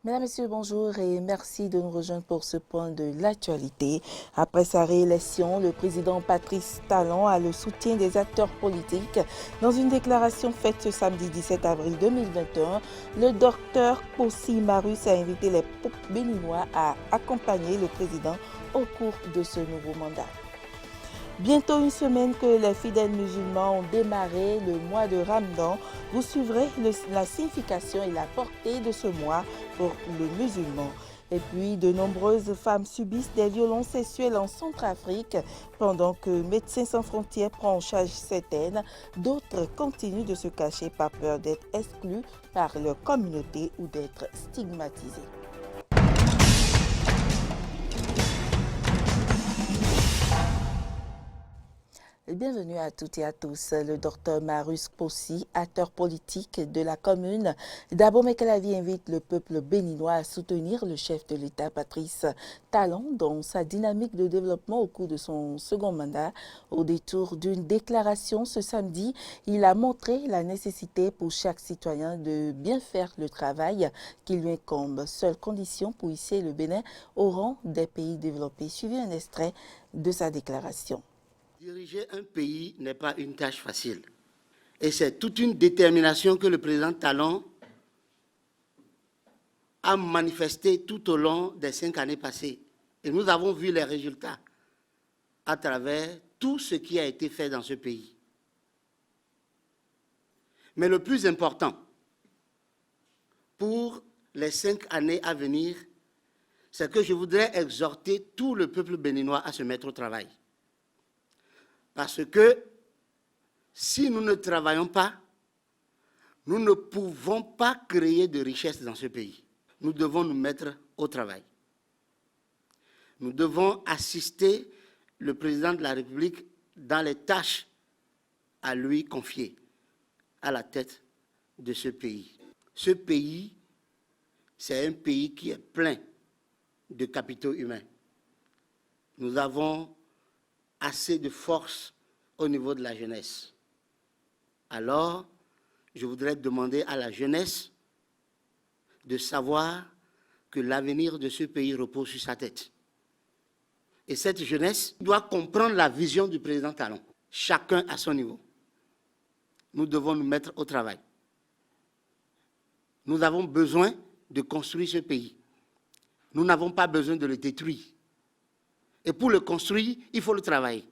Mesdames, Messieurs, bonjour et merci de nous rejoindre pour ce point de l'actualité. Après sa réélection, le président Patrice Talon a le soutien des acteurs politiques. Dans une déclaration faite ce samedi 17 avril 2021, le docteur Possi Marus a invité les peuples béninois à accompagner le président au cours de ce nouveau mandat. Bientôt une semaine que les fidèles musulmans ont démarré le mois de Ramadan. Vous suivrez la signification et la portée de ce mois pour le musulman. Et puis, de nombreuses femmes subissent des violences sexuelles en Centrafrique. Pendant que Médecins sans frontières prend en charge certaines, d'autres continuent de se cacher par peur d'être exclus par leur communauté ou d'être stigmatisés. Bienvenue à toutes et à tous. Le docteur Marus Possi, acteur politique de la commune d'Abomey-Calavi, invite le peuple béninois à soutenir le chef de l'État, Patrice Talon, dans sa dynamique de développement au cours de son second mandat. Au détour d'une déclaration ce samedi, il a montré la nécessité pour chaque citoyen de bien faire le travail qui lui incombe. Seule condition pour hisser le Bénin au rang des pays développés. Suivez un extrait de sa déclaration. Diriger un pays n'est pas une tâche facile. Et c'est toute une détermination que le président Talon a manifestée tout au long des 5 années passées. Et nous avons vu les résultats à travers tout ce qui a été fait dans ce pays. Mais le plus important pour les 5 années à venir, c'est que je voudrais exhorter tout le peuple béninois à se mettre au travail. Parce que si nous ne travaillons pas, nous ne pouvons pas créer de richesse dans ce pays. Nous devons nous mettre au travail. Nous devons assister le président de la République dans les tâches à lui confiées à la tête de ce pays. Ce pays, c'est un pays qui est plein de capitaux humains. Nous avons assez de force au niveau de la jeunesse. Alors, je voudrais demander à la jeunesse de savoir que l'avenir de ce pays repose sur sa tête. Et cette jeunesse doit comprendre la vision du président Talon, chacun à son niveau. Nous devons nous mettre au travail. Nous avons besoin de construire ce pays. Nous n'avons pas besoin de le détruire. Et pour le construire, il faut le travailler.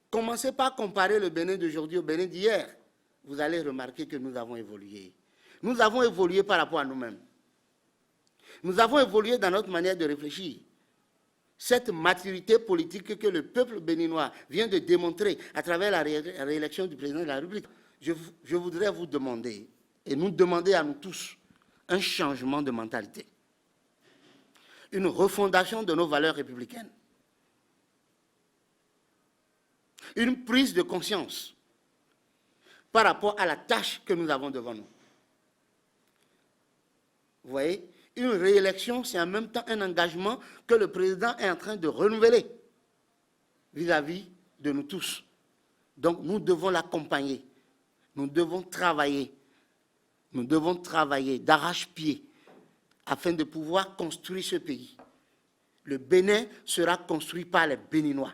Commencez par comparer le Bénin d'aujourd'hui au Bénin d'hier. Vous allez remarquer que nous avons évolué. Nous avons évolué par rapport à nous-mêmes. Nous avons évolué dans notre manière de réfléchir. Cette maturité politique que le peuple béninois vient de démontrer à travers la réélection du président de la République, je voudrais vous demander, et nous demander à nous tous, un changement de mentalité. Une refondation de nos valeurs républicaines. Une prise de conscience par rapport à la tâche que nous avons devant nous. Vous voyez, une réélection, c'est en même temps un engagement que le président est en train de renouveler vis-à-vis de nous tous. Donc nous devons l'accompagner, nous devons travailler d'arrache-pied afin de pouvoir construire ce pays. Le Bénin sera construit par les Béninois.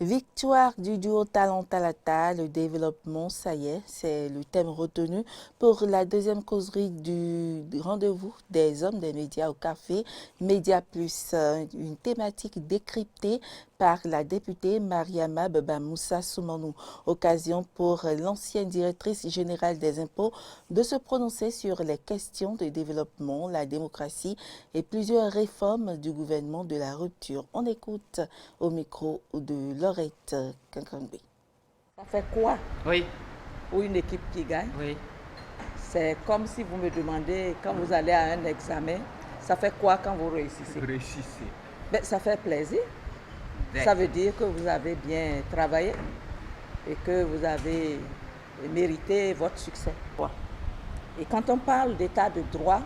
Victoire du duo Talon-Talata, le développement, ça y est, c'est le thème retenu pour la deuxième causerie du rendez-vous des hommes des médias au café Média Plus, une thématique décryptée par la députée Mariama Baba-Moussa Soumanou. Occasion pour l'ancienne directrice générale des impôts de se prononcer sur les questions de développement, la démocratie et plusieurs réformes du gouvernement de la rupture. On écoute au micro de Laurette Kankanbe. Ça fait quoi Oui, pour une équipe qui gagne? oui. C'est comme si vous me demandez, quand vous allez à un examen, ça fait quoi quand vous réussissez? Réussissez. Ben, ça fait plaisir. Exact. Ça veut dire que vous avez bien travaillé et que vous avez mérité votre succès. Et quand on parle d'état de droit,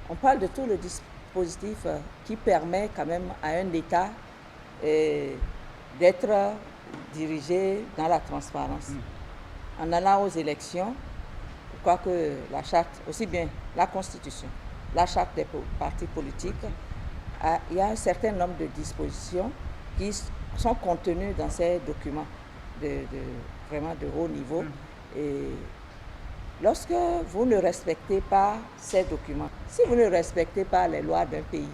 on parle de tout le dispositif qui permet quand même à un État d'être dirigé dans la transparence. En allant aux élections, crois que la charte, aussi bien la Constitution, la charte des partis politiques, il y a un certain nombre de dispositions qui sont contenues dans ces documents vraiment de haut niveau. Et lorsque vous ne respectez pas ces documents, si vous ne respectez pas les lois d'un pays,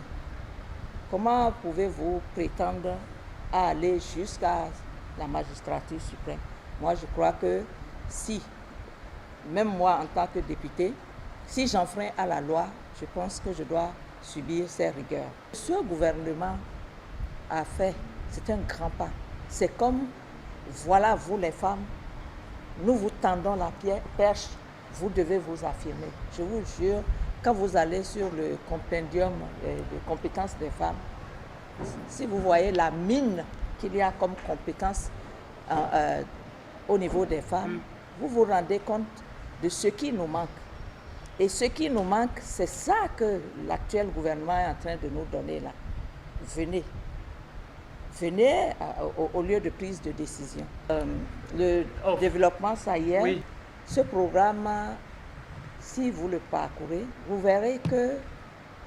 comment pouvez-vous prétendre à aller jusqu'à la magistrature suprême? Moi, je crois que si, même moi en tant que député, si j'enfreins à la loi, je pense que je dois subir ces rigueurs. Ce gouvernement a fait, c'est un grand pas. C'est comme, voilà, vous les femmes, nous vous tendons la perche, vous devez vous affirmer. Je vous jure, quand vous allez sur le compendium de compétences des femmes, si vous voyez la mine qu'il y a comme compétences au niveau des femmes, vous vous rendez compte de ce qui nous manque. Et ce qui nous manque, c'est ça que l'actuel gouvernement est en train de nous donner là. Venez. Venez au lieu de prise de décision. Le développement, ça y est. Oui. Ce programme, si vous le parcourez, vous verrez que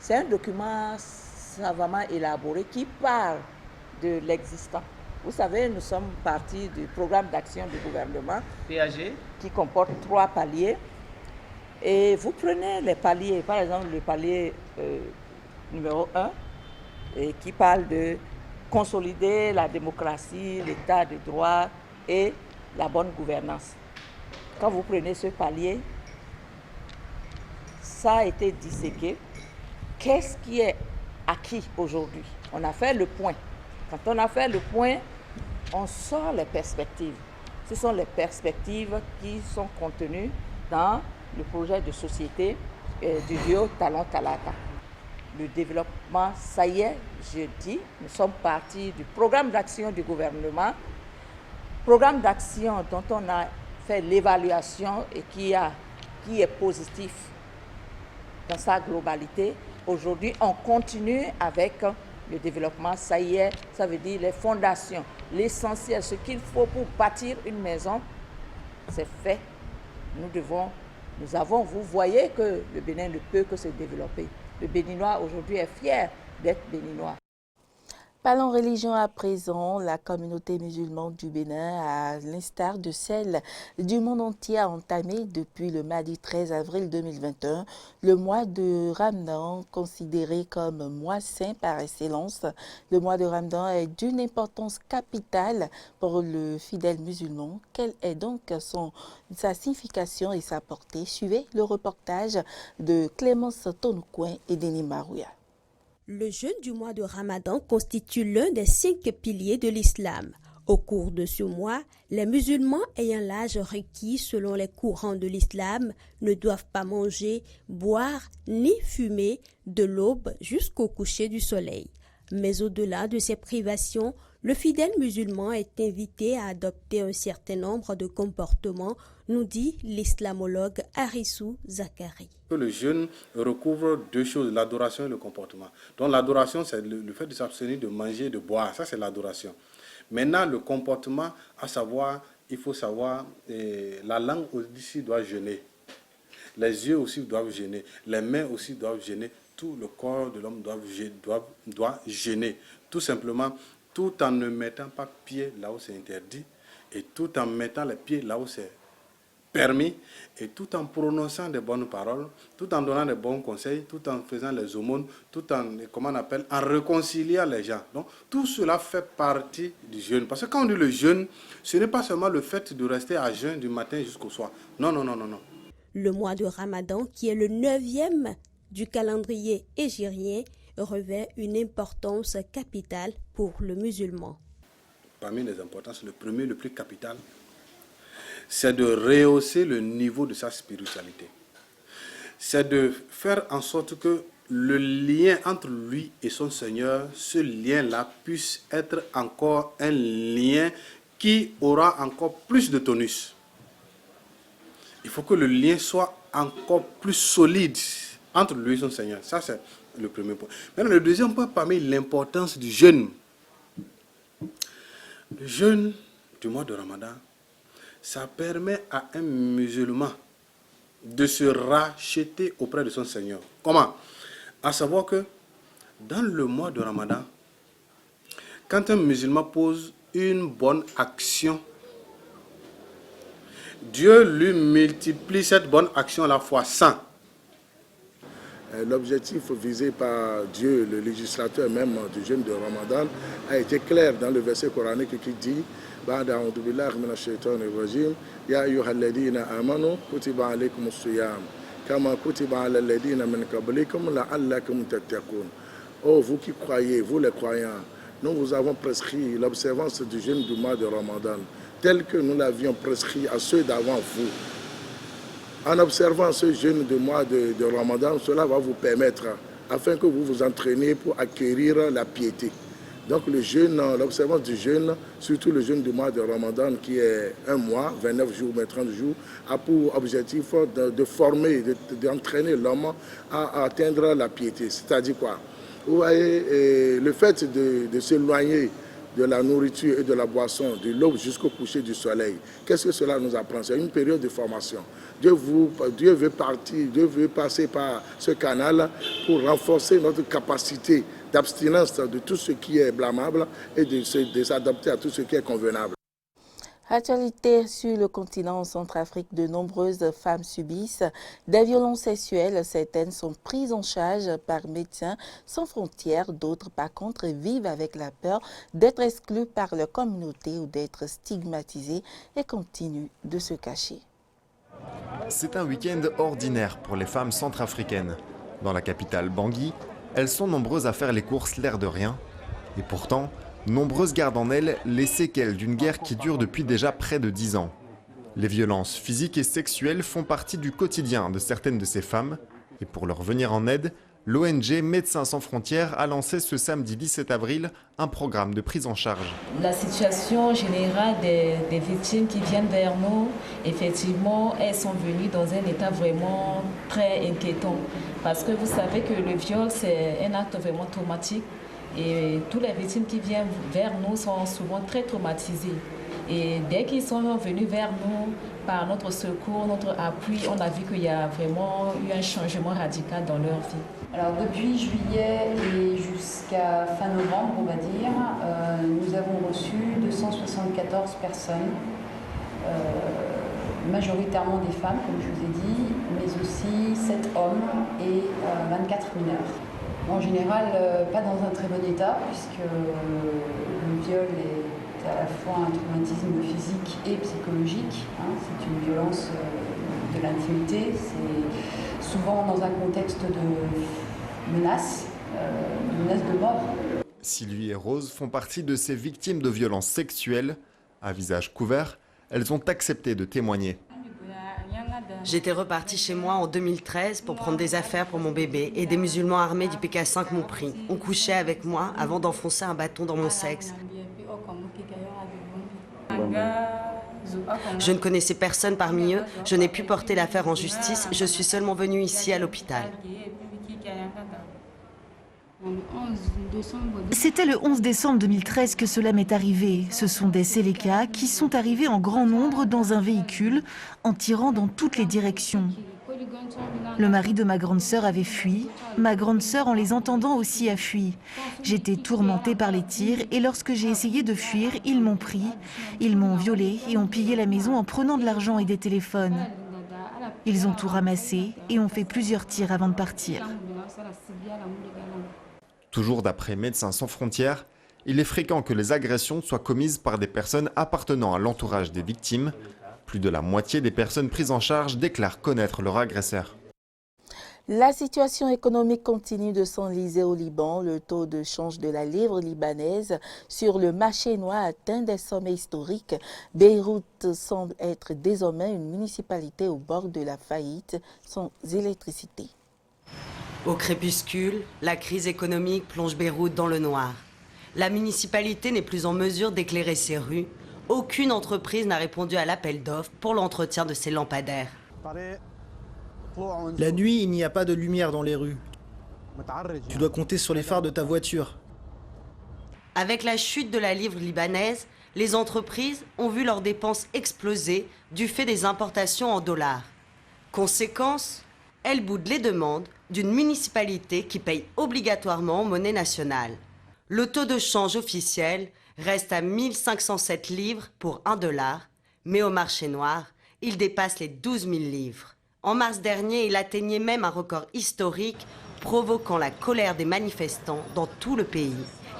c'est un document savamment élaboré qui parle de l'existant. Vous savez, nous sommes partis du programme d'action du gouvernement PAG, qui comporte 3 paliers. Et vous prenez les paliers, par exemple le palier numéro 1, qui parle de consolider la démocratie, l'état de droit et la bonne gouvernance. Quand vous prenez ce palier, ça a été disséqué. Qu'est-ce qui est acquis aujourd'hui? On a fait le point. Quand on a fait le point, on sort les perspectives. Ce sont les perspectives qui sont contenues dans le projet de société du duo Talon Talata. Le développement, ça y est, je dis, nous sommes partis du programme d'action du gouvernement, programme d'action dont on a fait l'évaluation et qui est positif dans sa globalité. Aujourd'hui, on continue avec le développement, ça y est, ça veut dire les fondations, l'essentiel, ce qu'il faut pour bâtir une maison, c'est fait. Nous avons, vous voyez que le Bénin ne peut que se développer. Le Béninois aujourd'hui est fier d'être Béninois. Parlons religion à présent. La communauté musulmane du Bénin, à l'instar de celle du monde entier, a entamé depuis le mardi 13 avril 2021 le mois de Ramadan, considéré comme mois saint par excellence. Le mois de Ramadan est d'une importance capitale pour le fidèle musulman. Quelle est donc sa signification et sa portée? Suivez le reportage de Clémence Tonoucoin et Denis Marouya. Le jeûne du mois de Ramadan constitue l'un des 5 piliers de l'islam. Au cours de ce mois, les musulmans ayant l'âge requis selon les courants de l'islam ne doivent pas manger, boire ni fumer de l'aube jusqu'au coucher du soleil. Mais au-delà de ces privations, le fidèle musulman est invité à adopter un certain nombre de comportements, nous dit l'islamologue Harissou Zakari. Le jeûne recouvre 2 choses, l'adoration et le comportement. Donc l'adoration, c'est le fait de s'abstenir de manger et de boire, ça c'est l'adoration. Maintenant, le comportement, à savoir, il faut savoir, la langue aussi doit jeûner, les yeux aussi doivent jeûner, les mains aussi doivent jeûner, tout le corps de l'homme doit jeûner, tout simplement, tout en ne mettant pas pied là où c'est interdit et tout en mettant les pieds là où c'est permis et tout en prononçant des bonnes paroles, tout en donnant des bons conseils, tout en faisant les aumônes, tout en, en réconciliant les gens. Donc, tout cela fait partie du jeûne. Parce que quand on dit le jeûne, ce n'est pas seulement le fait de rester à jeûne du matin jusqu'au soir. Non, non, non, non, non. Le mois de Ramadan, qui est le 9e du calendrier hégirien, revêt une importance capitale pour le musulman. Parmi les importances, le premier, le plus capital, c'est de rehausser le niveau de sa spiritualité. C'est de faire en sorte que le lien entre lui et son Seigneur, ce lien-là puisse être encore un lien qui aura encore plus de tonus. Il faut que le lien soit encore plus solide entre lui et son Seigneur. Ça, c'est le premier point. Maintenant, le deuxième point, parmi l'importance du jeûne. Le jeûne du mois de Ramadan, ça permet à un musulman de se racheter auprès de son Seigneur. Comment? À savoir que dans le mois de Ramadan, quand un musulman pose une bonne action, Dieu lui multiplie cette bonne action la fois 100. L'objectif visé par Dieu, le législateur même du jeûne de Ramadan, a été clair dans le verset coranique qui dit بعد أعوذ بالله من الشيطان الرجيم يا أيها الذين آمنوا كتب عليكم الصيام كما كتب على الذين من قبلكم لعلكم تتقون. Oh, vous qui croyez, vous les croyants, nous vous avons prescrit l'observance du jeûne du mois de Ramadan, tel que nous l'avions prescrit à ceux d'avant vous. En observant ce jeûne du mois de Ramadan, cela va vous permettre, afin que vous vous entraîniez pour acquérir la piété. Donc le jeûne, l'observance du jeûne, surtout le jeûne du mois de Ramadan, qui est un mois, 29 jours, mais 30 jours, a pour objectif de former, d'entraîner l'homme à atteindre la piété. C'est-à-dire quoi? Vous voyez, le fait de s'éloigner de la nourriture et de la boisson, de l'aube jusqu'au coucher du soleil, qu'est-ce que cela nous apprend? C'est une période de formation. Dieu veut passer par ce canal pour renforcer notre capacité d'abstinence de tout ce qui est blâmable et de s'adapter à tout ce qui est convenable. Actualité sur le continent Centrafrique, de nombreuses femmes subissent des violences sexuelles. Certaines sont prises en charge par Médecins sans frontières, d'autres par contre vivent avec la peur d'être exclues par leur communauté ou d'être stigmatisées et continuent de se cacher. C'est un week-end ordinaire pour les femmes centrafricaines. Dans la capitale Bangui, elles sont nombreuses à faire les courses l'air de rien. Et pourtant, nombreuses gardent en elles les séquelles d'une guerre qui dure depuis déjà près de 10 ans. Les violences physiques et sexuelles font partie du quotidien de certaines de ces femmes. Et pour leur venir en aide, l'ONG Médecins sans frontières a lancé ce samedi 17 avril un programme de prise en charge. La situation générale des victimes qui viennent vers nous, effectivement, elles sont venues dans un état vraiment très inquiétant. Parce que vous savez que le viol, c'est un acte vraiment traumatique. Et toutes les victimes qui viennent vers nous sont souvent très traumatisées. Et dès qu'ils sont venus vers nous, par notre secours, notre appui, on a vu qu'il y a vraiment eu un changement radical dans leur vie. Alors depuis juillet et jusqu'à fin novembre, on va dire, nous avons reçu 274 personnes, majoritairement des femmes, comme je vous ai dit, mais aussi 7 hommes et 24 mineurs. En général, pas dans un très bon état, puisque le viol est à la fois un traumatisme physique et psychologique. C'est une violence de l'intimité, c'est souvent dans un contexte de menace de mort. Sylvie et Rose font partie de ces victimes de violences sexuelles. À visage couvert, elles ont accepté de témoigner. J'étais repartie chez moi en 2013 pour prendre des affaires pour mon bébé et des musulmans armés du PK5 m'ont pris. On couchait avec moi avant d'enfoncer un bâton dans mon sexe. Je ne connaissais personne parmi eux, je n'ai pu porter l'affaire en justice, je suis seulement venue ici à l'hôpital. C'était le 11 décembre 2013 que cela m'est arrivé. Ce sont des Séléka qui sont arrivés en grand nombre dans un véhicule en tirant dans toutes les directions. Le mari de ma grande sœur avait fui. Ma grande sœur, en les entendant aussi, a fui. J'étais tourmentée par les tirs et lorsque j'ai essayé de fuir, ils m'ont pris. Ils m'ont violée et ont pillé la maison en prenant de l'argent et des téléphones. Ils ont tout ramassé et ont fait plusieurs tirs avant de partir. Toujours d'après Médecins sans frontières, il est fréquent que les agressions soient commises par des personnes appartenant à l'entourage des victimes. Plus de la moitié des personnes prises en charge déclarent connaître leur agresseur. La situation économique continue de s'enliser au Liban. Le taux de change de la livre libanaise sur le marché noir atteint des sommets historiques. Beyrouth semble être désormais une municipalité au bord de la faillite, sans électricité. Au crépuscule, la crise économique plonge Beyrouth dans le noir. La municipalité n'est plus en mesure d'éclairer ses rues. Aucune entreprise n'a répondu à l'appel d'offres pour l'entretien de ses lampadaires. La nuit, il n'y a pas de lumière dans les rues. Tu dois compter sur les phares de ta voiture. Avec la chute de la livre libanaise, les entreprises ont vu leurs dépenses exploser du fait des importations en dollars. Conséquence, elle boude les demandes d'une municipalité qui paye obligatoirement en monnaie nationale. Le taux de change officiel reste à 1507 livres pour 1 $, mais au marché noir, il dépasse les 12 000 livres. En mars dernier, il atteignait même un record historique, provoquant la colère des manifestants dans tout le pays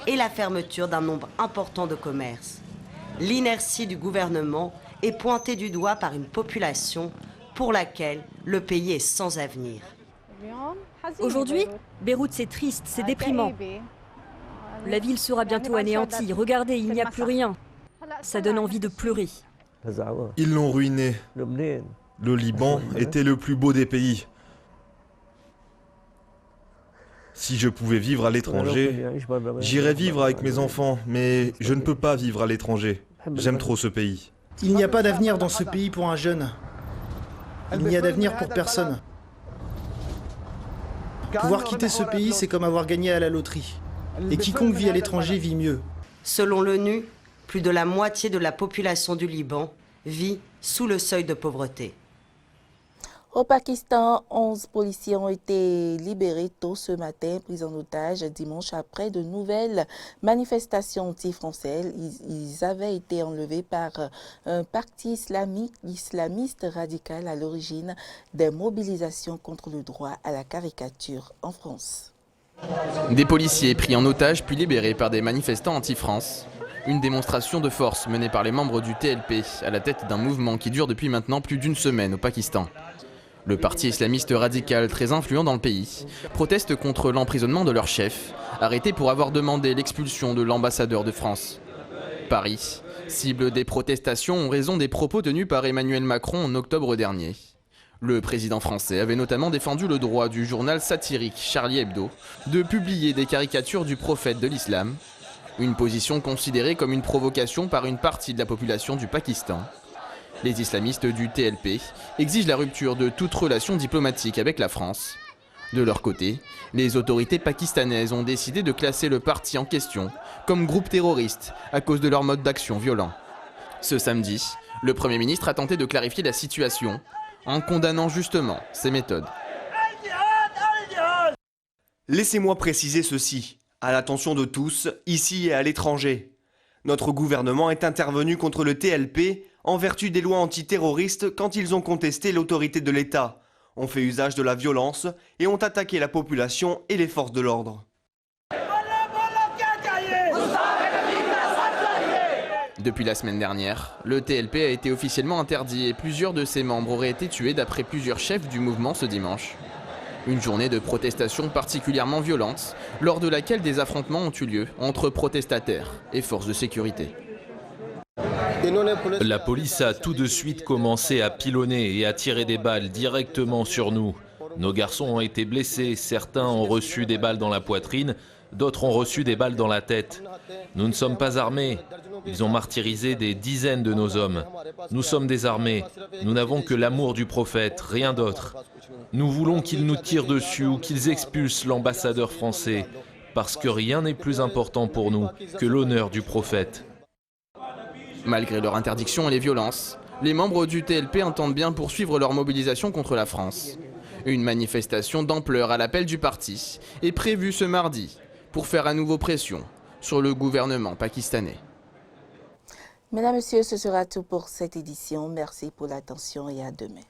et la fermeture d'un nombre important de commerces. L'inertie du gouvernement est pointée du doigt par une population pour laquelle le pays est sans avenir. Aujourd'hui, Beyrouth, c'est triste, c'est déprimant. La ville sera bientôt anéantie. Regardez, il n'y a plus rien. Ça donne envie de pleurer. Ils l'ont ruiné. Le Liban était le plus beau des pays. Si je pouvais vivre à l'étranger, j'irais vivre avec mes enfants, mais je ne peux pas vivre à l'étranger. J'aime trop ce pays. Il n'y a pas d'avenir dans ce pays pour un jeune. Il n'y a d'avenir pour personne. Pouvoir quitter ce pays, c'est comme avoir gagné à la loterie. Et quiconque vit à l'étranger vit mieux. Selon l'ONU, plus de la moitié de la population du Liban vit sous le seuil de pauvreté. Au Pakistan, 11 policiers ont été libérés tôt ce matin, pris en otage dimanche après de nouvelles manifestations anti-françaises. Ils avaient été enlevés par un parti islamiste radical à l'origine des mobilisations contre le droit à la caricature en France. Des policiers pris en otage puis libérés par des manifestants anti-France. Une démonstration de force menée par les membres du TLP à la tête d'un mouvement qui dure depuis maintenant plus d'une semaine au Pakistan. Le parti islamiste radical très influent dans le pays proteste contre l'emprisonnement de leur chef, arrêté pour avoir demandé l'expulsion de l'ambassadeur de France. Paris, cible des protestations en raison des propos tenus par Emmanuel Macron en octobre dernier. Le président français avait notamment défendu le droit du journal satirique Charlie Hebdo de publier des caricatures du prophète de l'islam, une position considérée comme une provocation par une partie de la population du Pakistan. Les islamistes du TLP exigent la rupture de toute relation diplomatique avec la France. De leur côté, les autorités pakistanaises ont décidé de classer le parti en question comme groupe terroriste à cause de leur mode d'action violent. Ce samedi, le Premier ministre a tenté de clarifier la situation en condamnant justement ces méthodes. Laissez-moi préciser ceci, à l'attention de tous, ici et à l'étranger. Notre gouvernement est intervenu contre le TLP en vertu des lois antiterroristes quand ils ont contesté l'autorité de l'État, ont fait usage de la violence et ont attaqué la population et les forces de l'ordre. Depuis la semaine dernière, le TLP a été officiellement interdit et plusieurs de ses membres auraient été tués d'après plusieurs chefs du mouvement ce dimanche. Une journée de protestation particulièrement violente, lors de laquelle des affrontements ont eu lieu entre protestataires et forces de sécurité. La police a tout de suite commencé à pilonner et à tirer des balles directement sur nous. Nos garçons ont été blessés, certains ont reçu des balles dans la poitrine, d'autres ont reçu des balles dans la tête. Nous ne sommes pas armés. Ils ont martyrisé des dizaines de nos hommes. Nous sommes désarmés. Nous n'avons que l'amour du prophète, rien d'autre. Nous voulons qu'ils nous tirent dessus ou qu'ils expulsent l'ambassadeur français, parce que rien n'est plus important pour nous que l'honneur du prophète. Malgré leur interdiction et les violences, les membres du TLP entendent bien poursuivre leur mobilisation contre la France. Une manifestation d'ampleur à l'appel du parti est prévue ce mardi pour faire à nouveau pression sur le gouvernement pakistanais. Mesdames, Messieurs, ce sera tout pour cette édition. Merci pour l'attention et à demain.